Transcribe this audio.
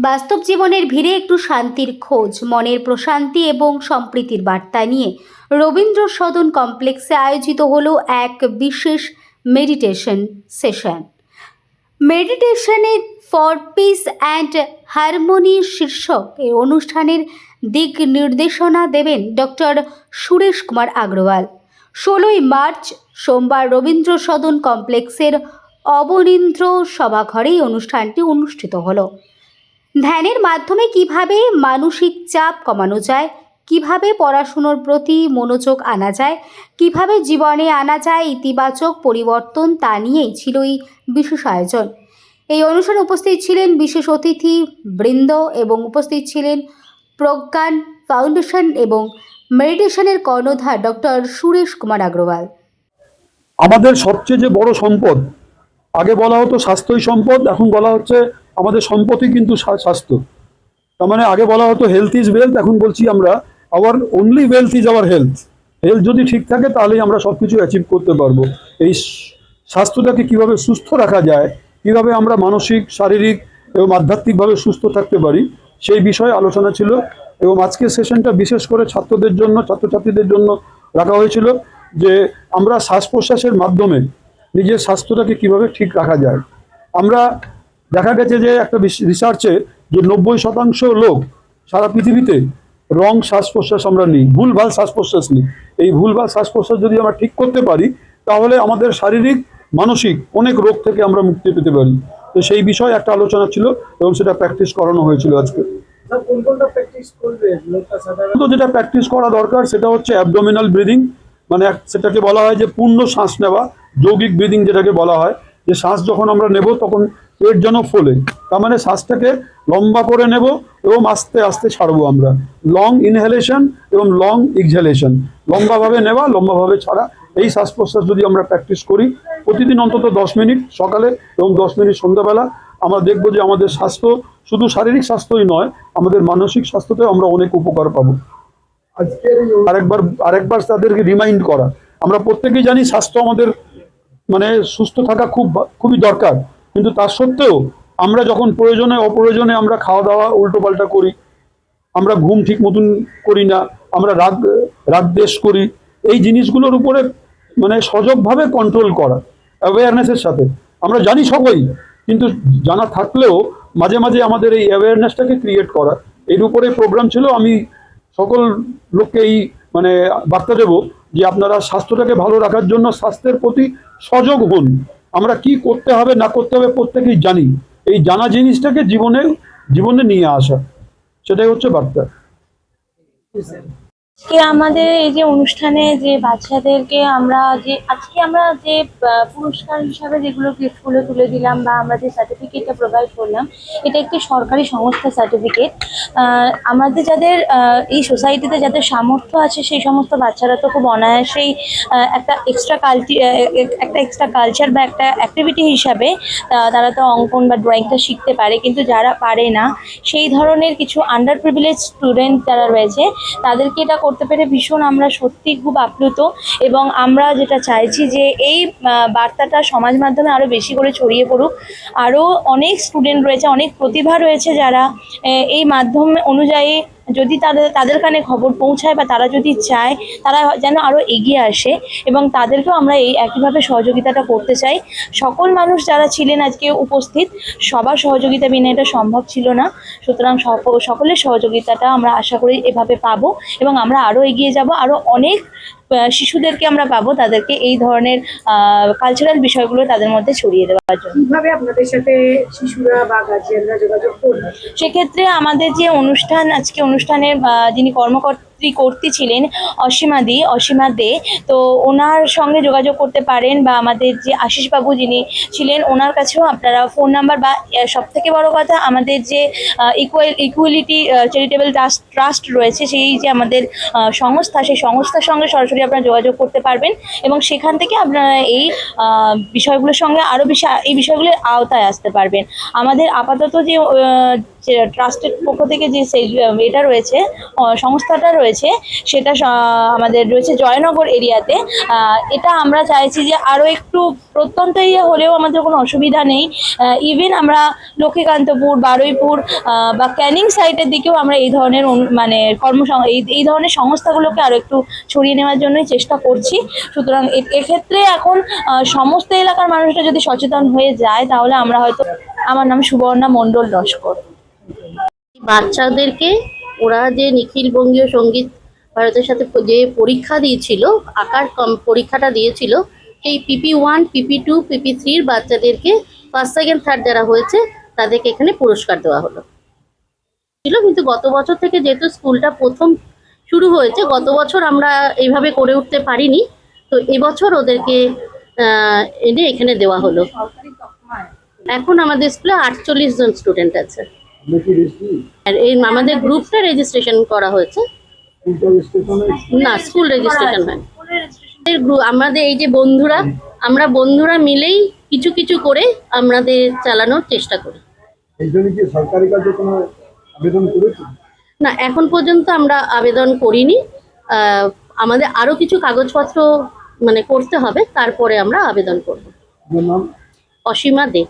বাস্তব জীবনের ভিড়ে একটু শান্তির খোঁজ, মনের প্রশান্তি এবং সম্প্রীতির বার্তা নিয়ে রবীন্দ্র সদন কমপ্লেক্সে আয়োজিত হলো এক বিশেষ মেডিটেশন সেশন। মেডিটেশনে ফর পিস অ্যান্ড হারমোনি শীর্ষক এই অনুষ্ঠানের দিক নির্দেশনা দেবেন ডক্টর সুরেশ কুমার আগরওয়াল। 16ই মার্চ সোমবার রবীন্দ্র সদন কমপ্লেক্সের অবনীন্দ্র সভাঘরে এই অনুষ্ঠানটি অনুষ্ঠিত হলো। ধ্যানের মাধ্যমে কিভাবে মানসিক চাপ কমানো যায়, কিভাবে পড়াশুনোর প্রতি মনোযোগ আনা যায়, কিভাবে জীবনে আনা যায় ইতিবাচক পরিবর্তন, তা নিয়েই ছিল এই বিশেষ আয়োজন। এই অনুষ্ঠানে উপস্থিত ছিলেন বিশেষ অতিথি বৃন্দ এবং উপস্থিত ছিলেন প্রজ্ঞান ফাউন্ডেশন এবং মেডিটেশনের কর্ণধার ডক্টর সুরেশ কুমার আগরওয়াল। আমাদের সবচেয়ে যে বড় সম্পদ, আগে বলা হতো স্বাস্থ্যই সম্পদ, এখন বলা হচ্ছে আমাদের সম্পদই কিন্তু স্বাস্থ্য। তার মানে আগে বলা হতো হেলথ ইজ ওয়েলথ, এখন বলছি আমরা our only wealth is our health. Health যদি ঠিক থাকে তাহলেই আমরা সব কিছু অ্যাচিভ করতে পারবো। এই স্বাস্থ্যটাকে কিভাবে সুস্থ রাখা যায়, কিভাবে আমরা মানসিক, শারীরিক এবং আধ্যাত্মিকভাবে সুস্থ থাকতে পারি, সেই বিষয়ে আলোচনা ছিল। এবং আজকের সেশনটা বিশেষ করে ছাত্রদের জন্য, ছাত্রছাত্রীদের জন্য রাখা হয়েছিল যে আমরা শ্বাস প্রশ্বাসের মাধ্যমে নিজের স্বাস্থ্যটাকে কিভাবে ঠিক রাখা যায়। আমরা দেখা গেছে যে একটা রিসার্চে যে 90% লোক সারা পৃথিবীতে রং শ্বাস প্রশ্বাস আমরা নিই, ভুলভাল শ্বাস প্রশ্বাস নিই। এই ভুলভাল শ্বাস প্রশ্বাস যদি আমরা ঠিক করতে পারি তাহলে আমাদের শারীরিক, মানসিক অনেক রোগ থেকে আমরা মুক্তি পেতে পারি। তো সেই বিষয়ে একটা আলোচনা ছিল এবং সেটা প্র্যাকটিস করানো হয়েছিল আজকে। যেটা প্র্যাকটিস করা দরকার সেটা হচ্ছে অ্যাবডোমিনাল ব্রিদিং, মানে সেটাকে বলা হয় যে পূর্ণ শ্বাস নেওয়া, যৌগিক ব্রিদিং যেটাকে বলা হয়, যে শ্বাস যখন আমরা নেব তখন পেট যেন ফোলে, তার মানে শ্বাসটাকে লম্বা করে নেব এবং আস্তে আস্তে ছাড়বো আমরা। লং ইনহেলেশন এবং লং এক্সহেলেশন, লম্বাভাবে নেওয়া, লম্বাভাবে ছাড়া। এই শ্বাস প্রশ্বাস যদি আমরা প্র্যাকটিস করি প্রতিদিন অন্তত 10 মিনিট সকালে এবং 10 মিনিট সন্ধ্যাবেলা, আমরা দেখবো যে আমাদের স্বাস্থ্য শুধু শারীরিক স্বাস্থ্যই নয়, আমাদের মানসিক স্বাস্থ্যতেও আমরা অনেক উপকার পাবো। আরেকবার তাদেরকে রিমাইন্ড করা, আমরা প্রত্যেকেই জানি স্বাস্থ্য আমাদের মানে সুস্থ থাকা খুবই দরকার, কিন্তু তার সত্ত্বেও আমরা যখন প্রয়োজনে অপ্রয়োজনে আমরা খাওয়া দাওয়া উল্টোপাল্টা করি, আমরা ঘুম ঠিক মতন করি না, আমরা রাগ দেশ করি, এই জিনিসগুলোর উপরে মানে সজগভাবে কন্ট্রোল করা, অ্যাওয়ারনেসের সাথে। আমরা জানি সবাই, কিন্তু জানা থাকলেও মাঝে মাঝে আমাদের এই অ্যাওয়ারনেসটাকে ক্রিয়েট করা, এর উপরে প্রোগ্রাম ছিল। আমি সকল লোককে এই মানে বার্তা দেব যে আপনারা স্বাস্থ্যটাকে ভালো রাখার জন্য স্বাস্থ্যের প্রতি সজাগ হন। আমরা কি করতে হবে না করতে হবে প্রত্যেকেই জানি, এই জানা জিনিসটাকে জীবনে নিয়ে আসা, সেটাই হচ্ছে বার্তা। আমাদের এই যে অনুষ্ঠানে যে বাচ্চাদেরকে আমরা যে আজকে আমরা যে পুরস্কার হিসাবে যেগুলো গিফটগুলো তুলে দিলাম বা আমরা যে সার্টিফিকেটটা প্রোভাইড করলাম, এটা একটি সরকারি সংস্থা সার্টিফিকেট। আমাদের যাদের এই সোসাইটিতে যাদের সামর্থ্য আছে সেই সমস্ত বাচ্চারা তো খুব অনায়াসেই একটা এক্সট্রা কালচার বা একটা অ্যাক্টিভিটি হিসাবে তারা তো অঙ্কন বা ড্রয়িংটা শিখতে পারে, কিন্তু যারা পারে না সেই ধরনের কিছু আন্ডার প্রিভিলেজ স্টুডেন্ট যারা রয়েছে তাদেরকে এটা করতে পেরে ভীষণ আমরা সত্যি খুব আপ্লুত। এবং আমরা যেটা চাইছি যে এই বার্তাটা সমাজ মাধ্যমে আরও বেশি করে ছড়িয়ে পড়ুক। আরও অনেক স্টুডেন্ট রয়েছে, অনেক প্রতিভা রয়েছে যারা এই মাধ্যম অনুযায়ী যদি তাদের কানে খবর পৌঁছায় বা তারা যদি চায়, তারা যেন আরও এগিয়ে আসে এবং তাদেরকেও আমরা এই একইভাবে সহযোগিতাটা করতে চাই। সকল মানুষ যারা ছিলেন আজকে উপস্থিত, সবার সহযোগিতা বিনা এটা সম্ভব ছিল না। সুতরাং সকলের সহযোগিতাটা আমরা আশা করি এভাবে পাবো এবং আমরা আরও এগিয়ে যাব, আরও অনেক শিশুদেরকে আমরা পাবো তাদেরকে এই ধরনের কালচারাল বিষয়গুলো তাদের মধ্যে ছড়িয়ে দেওয়ার জন্য। কিভাবে আপনাদের সাথে শিশুরা বা গার্জিয়ানরা যোগাযোগ করবে? সেক্ষেত্রে আমাদের যে আজকে অনুষ্ঠানের যিনি কর্তৃ ছিলেন অসীমা দে, তো ওনার সঙ্গে যোগাযোগ করতে পারেন, বা আমাদের যে আশিসবাবু যিনি ছিলেন ওনার কাছেও আপনারা ফোন নাম্বার, বা সবথেকে বড় কথা আমাদের যে ইকুয়ালিটি চ্যারিটেবল ট্রাস্ট রয়েছে, সেই যে আমাদের সংস্থা, সেই সংস্থার সঙ্গে সরাসরি আপনারা যোগাযোগ করতে পারবেন এবং সেখান থেকে আপনারা এই বিষয়গুলোর সঙ্গে আরও বেশি এই বিষয়গুলোর আওতায় আসতে পারবেন। আমাদের আপাতত ট্রাস্টের পক্ষ থেকে যে সেই এটা রয়েছে, সংস্থাটা রয়েছে, সেটা আমাদের রয়েছে জয়নগর এরিয়াতে। এটা আমরা চাইছি যে আরও একটু প্রত্যন্ত এরিয়া হলেও আমাদের কোনো অসুবিধা নেই। ইভেন আমরা লক্ষ্মীকান্তপুর, বারুইপুর বা ক্যানিং সাইটের দিকেও আমরা এই ধরনের মানে এই ধরনের সংস্থাগুলোকে আরও একটু ছড়িয়ে নেওয়ার জন্যই চেষ্টা করছি। সুতরাং এক্ষেত্রে এখন সমস্ত এলাকার মানুষরা যদি সচেতন হয়ে যায় তাহলে আমরা হয়তো। আমার নাম সুবর্ণা মণ্ডল লস্কর। বাচ্চাদেরকে ওরা যে নিখিল বঙ্গীয় সঙ্গীত ভারতের সাথে যে পরীক্ষা দিয়েছিল, আঁকার পরীক্ষাটা দিয়েছিল, সেই PP1, PP2, PP3-র বাচ্চাদেরকে ফার্স্ট সেকেন্ড থার্ড যারা হয়েছে তাদেরকে এখানে পুরস্কার দেওয়া হলো ছিল। কিন্তু গত বছর থেকে যেহেতু স্কুলটা প্রথম শুরু হয়েছে, গত বছর আমরা এইভাবে করে উঠতে পারিনি, তো এবছর ওদেরকে এনে এখানে দেওয়া হলো। এখন আমাদের স্কুলে 48 জন স্টুডেন্ট আছে। আর এই আমাদের গ্রুপটা রেজিস্ট্রেশন করা হয়েছে। না, স্কুল রেজিস্ট্রেশন হয়। আমাদের এই যে বন্ধুরা, আমরা বন্ধুরা মিলেই কিছু কিছু করে আমাদের চালানোর চেষ্টা করি। সরকারি কাজে কোনো আবেদন করেছেন? না, এখন পর্যন্ত আমরা আবেদন করিনি। আমাদের আরো কিছু কাগজপত্র মানে করতে হবে, তারপরে আমরা আবেদন করব। আপনার নাম? অসীমা দে।